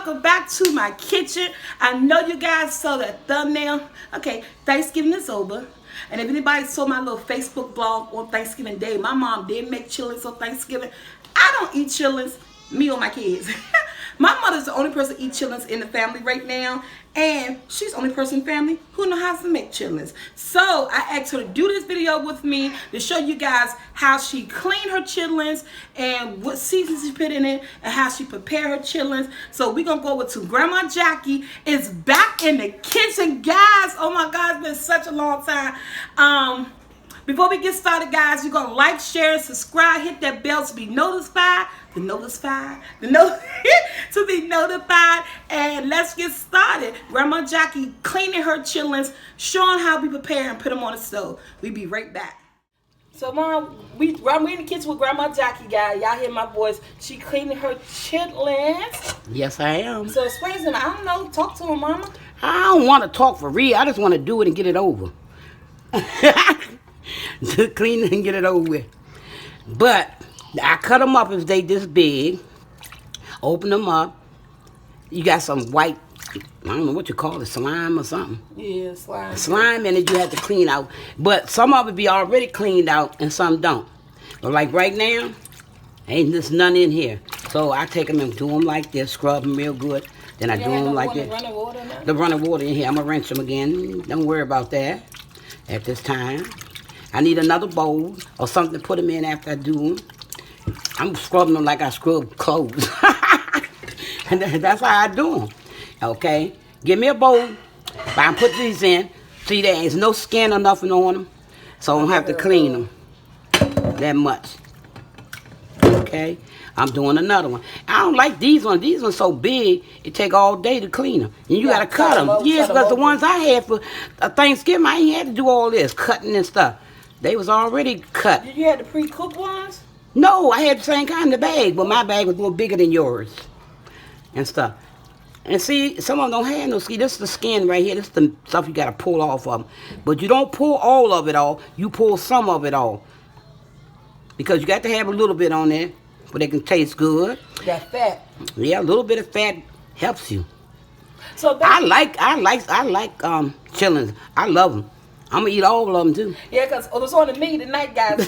welcome back to my kitchen. I know you guys saw that thumbnail. Okay, Thanksgiving is over. And if anybody saw my little Facebook blog on Thanksgiving Day, my mom did make chillings on Thanksgiving. I don't eat chillings, me or my kids. My mother's the only person eat chillings in the family right now. And she's the only person in the family who knows how to make chillings. So I asked her to do this video with me to show you guys how she cleaned her chitlins and what seasons she put in it and how she prepared her chitlins. So we're going to go over to Grandma Jackie is back in the kitchen, guys. Oh my God, it's been such a long time. Before we get started, guys, you're going to like, share, and subscribe. Hit that bell to be notified. To be notified. And let's get started. Grandma Jackie cleaning her chitlins, showing how we prepare and put them on the stove. We'll be right back. So, Mom, we in the kitchen with Grandma Jackie, guys. Y'all hear my voice. She cleaning her chitlins. Yes, I am. So, explain to me. I don't know. Talk to her, Mama. I don't want to talk for real. I just want to do it and get it over. Just clean it and get it over with. But I cut them up if they this big. Open them up. You got some white, I don't know what you call it, slime or something. Yeah, slime. Slime in it you have to clean out. But some of it be already cleaned out and some don't. But like right now, ain't there's none in here. So I take them and do them like this, scrub them real good. Then I do them like this. The running water in here. I'm going to rinse them again. Don't worry about that at this time. I need another bowl or something to put them in after I do them. I'm scrubbing them like I scrub clothes. And that's how I do them. Okay? Give me a bowl. I put these in. See, there ain't no skin or nothing on them. So I don't have to clean them that much. Okay? I'm doing another one. I don't like these ones. These ones so big, it take all day to clean them. And you got to cut them. Yes, because the ones I had for Thanksgiving, I ain't had to do all this, cutting and stuff. They was already cut. Did you have the pre-cooked ones? No, I had the same kind of bag, but my bag was a little bigger than yours and stuff. And see, some of them don't have no skin. This is the skin right here. This is the stuff you got to pull off of them. But you don't pull all of it off. You pull some of it off. Because you got to have a little bit on there so they can taste good. That fat. Yeah, a little bit of fat helps you. So I like chillings. I love them. I'm gonna eat all of them too. Yeah, because it was on the menu tonight, guys.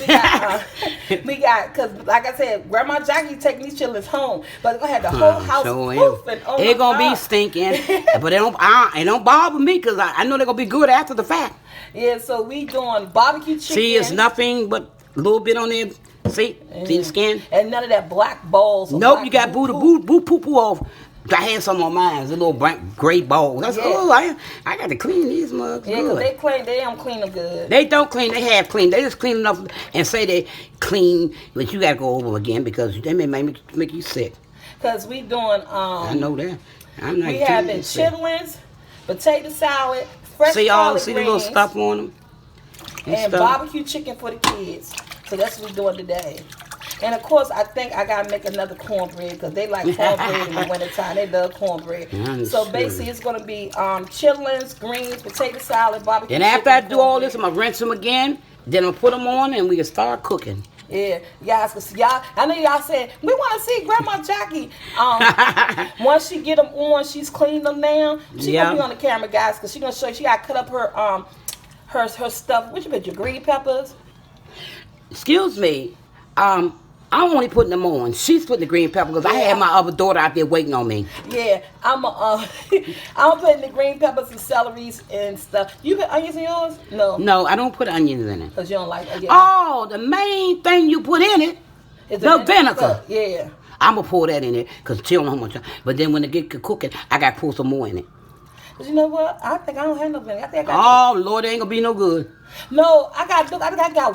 We got, because like I said, Grandma Jackie taking these chillings home, but I had the whole house poofing. Oh, they're gonna be stinking, but it don't bother me because I know they're gonna be good after the fact. Yeah, so we doing barbecue chicken. See, it's nothing but a little bit on there. See the skin, and none of that black balls. Nope, you got boo poo off. I had some on mine, the little gray balls. That's I got to clean these mugs. Yeah, because they don't clean them good. They don't clean, they half clean. They just clean enough and say they clean, but you got to go over again because they may make you sick. Because we doing, I know that. I'm not we having chitlins, potato salad, fresh see collard the greens, little stuff on them? and barbecue chicken for the kids. So that's what we're doing today. And of course, I think I gotta make another cornbread because they like cornbread in the wintertime. They love cornbread. So basically, it's gonna be chitlins, greens, potato salad, barbecue. And after I do all this, I'm gonna rinse them again. Then I'm gonna put them on, and we can start cooking. Yeah, guys, cause y'all, I know y'all said we want to see Grandma Jackie. Once she get them on, she's cleaned them now. She gonna be on the camera, guys, cause she gonna show you. She gotta cut up her stuff. What you put your green peppers? Excuse me. I'm only putting them on. She's putting the green pepper because I had my other daughter out there waiting on me. Yeah, I'm putting the green peppers and celeries and stuff. You put onions in yours? No. No, I don't put onions in it. Because you don't like it. Oh, the main thing you put in it is the vinegar. Yeah. I'm going to pour that in it because she don't know how much. But then when it get cooking, I got to pour some more in it. But you know what? I think I don't have no vinegar. I think I got Lord, it ain't going to be no good. No, I got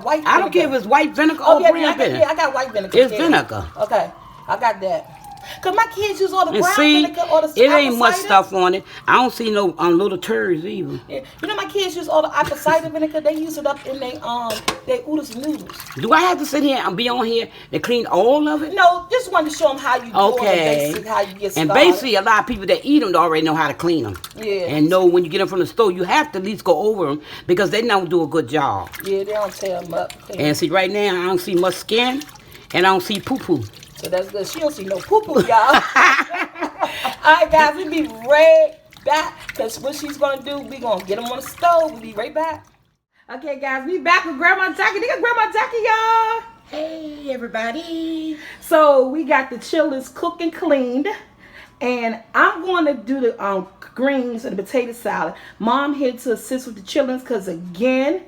white vinegar. I don't care if it's white vinegar or brown vinegar. Yeah, I got white vinegar. It's vinegar. Okay, I got that. Because my kids use all the brown vinegar or the it ain't much stuff on it. I don't see no little turds either. Yeah. You know my kids use all the apple cider vinegar. They use it up in their oodles and noodles. Do I have to sit here and be on here and clean all of it? No, just wanted to show them how you do it, basic, how you get started. And basically, a lot of people that eat them already know how to clean them. Yeah. And know when you get them from the store, you have to at least go over them because they don't do a good job. Yeah, they don't tear them up. And see, right now, I don't see much skin and I don't see poo-poo. So that's good. She don't see no poo-poo, y'all. Alright, guys, we'll be right back. Because what she's going to do, we're going to get them on the stove. We'll be right back. Okay, guys, we back with Grandma Jackie. They got Grandma Jackie, y'all. Hey, everybody. So we got the chillers cooked and cleaned. And I'm going to do the greens and the potato salad. Mom here to assist with the chillings because, again,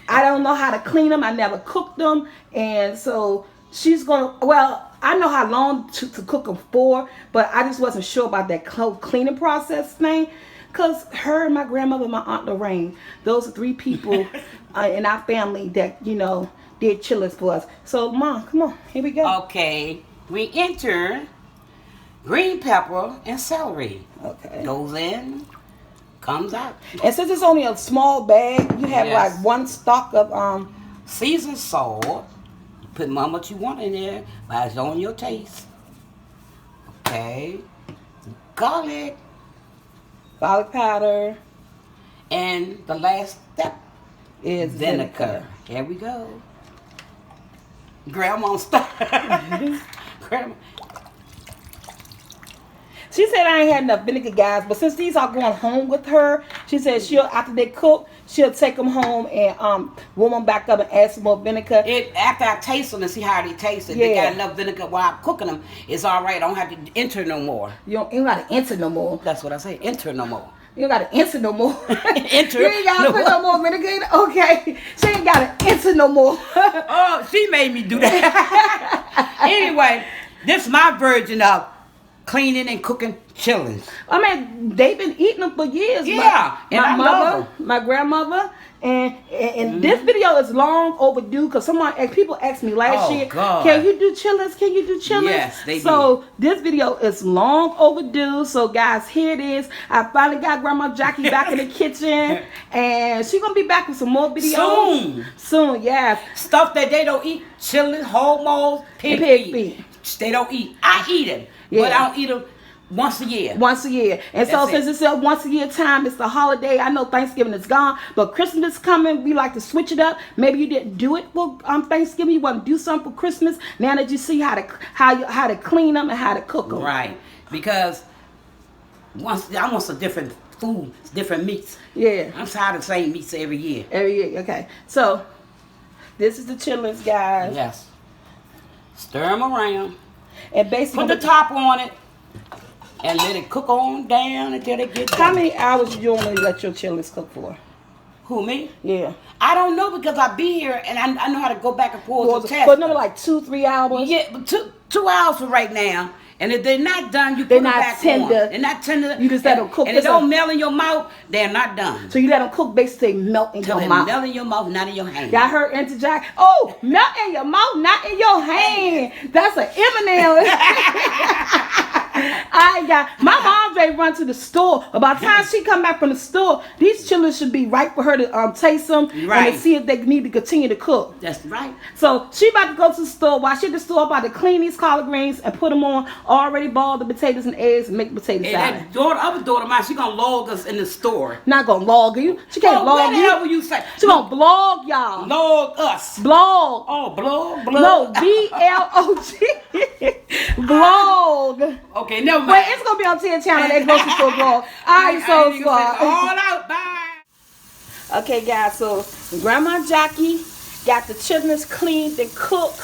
I don't know how to clean them. I never cooked them. And so she's going to, well, I know how long to cook them for, but I just wasn't sure about that cleaning process thing. Because her and my grandmother, my Aunt Lorraine, those are 3 people in our family that, you know, did chillers for us. So, Mom, come on. Here we go. Okay. We enter green pepper and celery. Okay. Goes in, comes out. And since it's only a small bag, you have Yes. like 1 stalk of Seasoned salt. Put how much you want in there, but it's on your taste. Okay. Garlic. garlic powder, And the last step, is vinegar. Here we go. Grandma start. Grandma. She said I ain't had enough vinegar, guys, but since these are going home with her, she said she'll, after they cook, she'll take them home and warm them back up and add some more vinegar. After I taste them and see how they taste, if they got enough vinegar while I'm cooking them, it's all right. I don't have to enter no more. You don't gotta enter no more. That's what I say. Enter no more. You don't gotta enter no more. Enter. You ain't gotta put no more vinegar in it? Okay. She ain't gotta enter no more. Oh, she made me do that. Anyway, this is my version of cleaning and cooking chillings. I mean, they've been eating them for years. Yeah, and my I mother, love my grandmother, and this video is long overdue because people asked me last year, God. can you do chillings? Can you do chillings? Yes, they So this video is long overdue. So guys, here it is. I finally got Grandma Jackie back in the kitchen, and she's gonna be back with some more videos soon. Yes. Stuff that they don't eat: chillings, homos, pig feet. They don't eat. I eat them, but I don't eat them once a year. Once a year. And so since it's a once a year time, it's the holiday. I know Thanksgiving is gone, but Christmas is coming. We like to switch it up. Maybe you didn't do it for Thanksgiving. You want to do something for Christmas. Now that you see how to clean them and how to cook them. Right. Because I want some different food, different meats. Yeah. I'm tired of the same meats every year. Every year. Okay. So this is the chillings, guys. Yes. Stir them around. And basically Put the top on it. And let it cook on down until they get done. How many hours you normally let your chillings cook for? Who, me? Yeah. I don't know because I be here and I know how to go back and forth. But no, like 2-3 hours? Yeah, but two hours for right now. And if they're not done, you put they're them not back tender. on. They're not tender. You just let them cook. And it don't melt in your mouth, they're not done. So you let them cook basically melt in your mouth. Melt in your mouth, not in your hand. Y'all heard Auntie Jack? Oh, melt in your mouth, not in your hand. That's an Eminem. I got my mom ready to run to the store. But by the time she come back from the store, these chillings should be right for her to taste them and to see if they need to continue to cook. That's right. So she about to go to the store. While she at the store, about to clean these collard greens and put them on already boiled the potatoes and eggs and make potato salad. And that other daughter of mine, she gonna log us in the store. Not gonna log you. She can't log you. Whatever you say. She gonna blog y'all. Log us. Blog. Oh, blog. No, BLOG. Blog. Okay, never mind. Wait, it's gonna be on 10 channel. That grocery store blog. Alright, so all out. Bye. Okay, guys. So Grandma Jackie got the chitlins cleaned and cooked,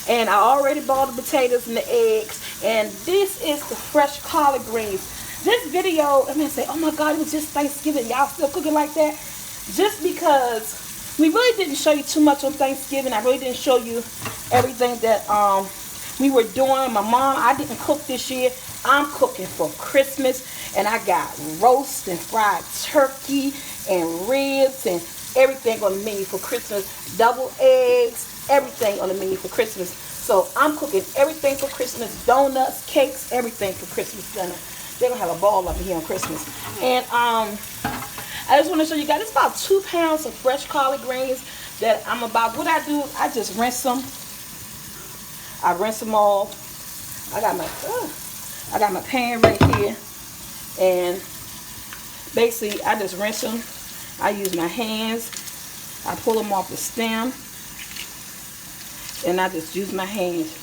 and I already boiled the potatoes and the eggs. And this is the fresh collard greens. This video, I'm gonna say, oh my God, it was just Thanksgiving. Y'all still cooking like that? Just because we really didn't show you too much on Thanksgiving. I really didn't show you everything that we were doing. My mom, I didn't cook this year. I'm cooking for Christmas, and I got roast and fried turkey and ribs and everything on the menu for Christmas. Double eggs, everything on the menu for Christmas. So I'm cooking everything for Christmas. Donuts, cakes, everything for Christmas dinner. They're gonna have a ball up here on Christmas. And I just want to show you guys, it's about 2 pounds of fresh collard greens that I'm about. What I do, I just rinse them. I rinse them all. I got my pan right here, and basically I just rinse them. I use my hands. I pull them off the stem, and I just use my hands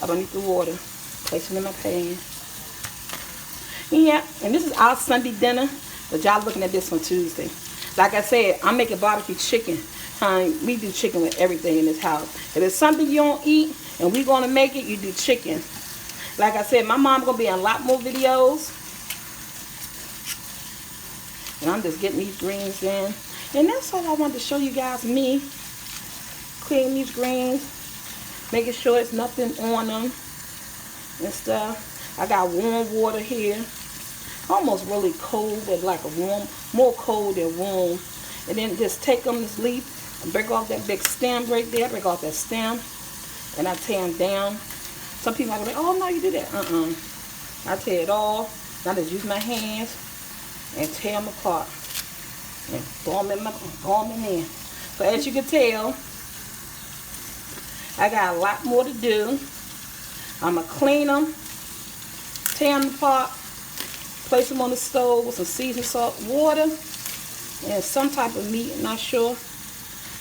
underneath the water, place them in my pan. Yeah, and this is our Sunday dinner, but y'all looking at this on Tuesday. Like I said, I'm making barbecue chicken. We do chicken with everything in this house. If it's something you don't eat and we gonna make it, you do chicken. Like I said, my mom gonna be in a lot more videos. And I'm just getting these greens in. And that's all I wanted to show you guys, me. Cleaning these greens. Making sure it's nothing on them and stuff. I got warm water here. Almost really cold, but like a warm, more cold than warm. And then just take them, this leaf, and break off that big stem right there. Break off that stem. And I tear them down. Some people are like, oh no, you do that. I tear it off. I just use my hands and tear them apart. And throw them in there. So as you can tell, I got a lot more to do. I'm going to clean them, tear them apart, place them on the stove with some seasoned salt water and some type of meat, I'm not sure.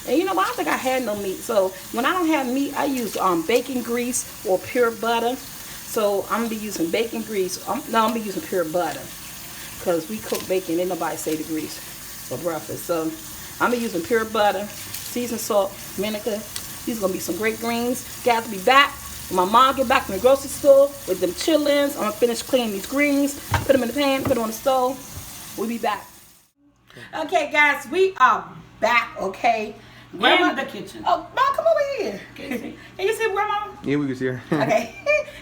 And you know what, I don't think I had no meat. So when I don't have meat, I use bacon grease or pure butter. So I'm going to be using bacon grease. I'm going to be using pure butter because we cook bacon. Ain't nobody say the grease for breakfast. So I'm going to be using pure butter, seasoned salt, vinegar. These are going to be some great greens. Guys, will be back when my mom get back from the grocery store with them chitterlings. I'm going to finish cleaning these greens, put them in the pan, put them on the stove. We'll be back. Okay, guys, we are back, okay? Grandma in the kitchen. Oh, Mom, come over here. Can you see Grandma? Yeah, we can see her. Okay.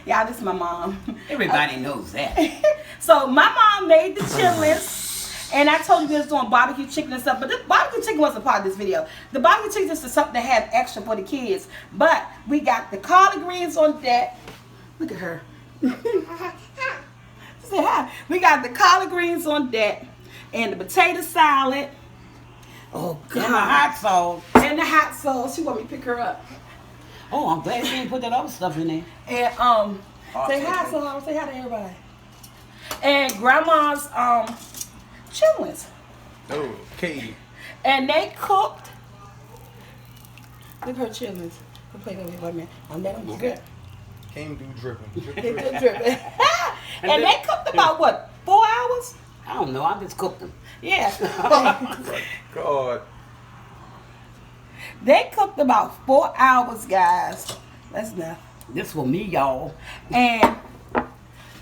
Yeah, this is my mom. Everybody knows that. So my mom made the chitterlings. And I told you we was doing barbecue chicken and stuff, but this barbecue chicken wasn't part of this video. The barbecue chicken is just something to have extra for the kids. But we got the collard greens on deck. Look at her. Say hi. We got the collard greens on deck and the potato salad. Oh God. And the hot sauce. And the hot sauce. She want me to pick her up. Oh, I'm glad you didn't put that other stuff in there. And say hi, so say hi to everybody. And grandma's chitterlings. Okay. And they cooked. Look at her chitterlings. I'll play that with my man. I'm that one's good. Came through dripping. They dripping. And they cooked about what, 4 hours? I don't know. I just cooked them. Yeah. God. They cooked about 4 hours, guys. That's enough. This for me, y'all. And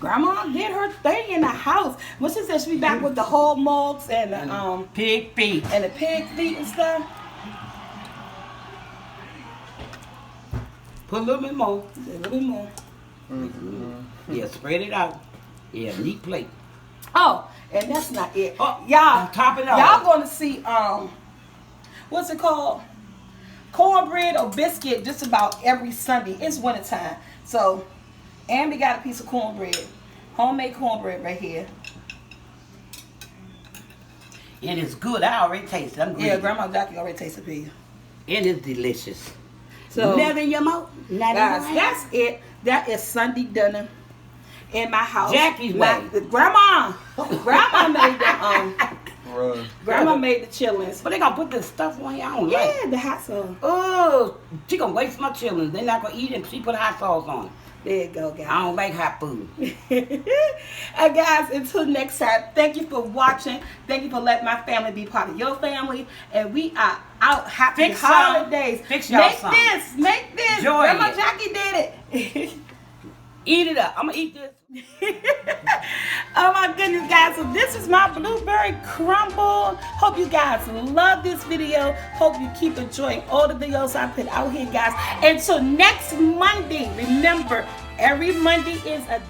Grandma did her thing in the house. When she said she'd be back with the whole mugs and the Pig feet. and the pig feet and stuff. Put a little bit more. A little bit more. Yeah, spread it out. Yeah, neat plate. Oh, and that's not it. Oh, Y'all, top it off. y'all gonna see what's it called? Cornbread or biscuit just about every Sunday. It's wintertime. So and we got a piece of cornbread. Homemade cornbread right here. And it's good. I already tasted it. I'm Yeah, good. Grandma Jackie already tasted it for you. And it's delicious. So Never in your mouth. Not guys, in your hand. that's it. That is Sunday dinner in my house. Jackie's way. Grandma made the Grandma made the chitterlings. But they gonna put this stuff on here. I don't like. Yeah, the hot sauce. Oh, she gonna waste my chillings. They're not gonna eat it. She put hot sauce on it. There you go, guys. I don't like hot food. Guys, until next time, thank you for watching. Thank you for letting my family be part of your family. And we are out. Happy Fix some. holidays. Fix y'all Make some. Make this. Enjoy Grandma it. Jackie did it. Eat it up. I'm gonna eat this. Oh my goodness, guys. So this is my blueberry crumble. Hope you guys love this video. Hope you keep enjoying all the videos I put out here, guys. Until next Monday, remember, every Monday is a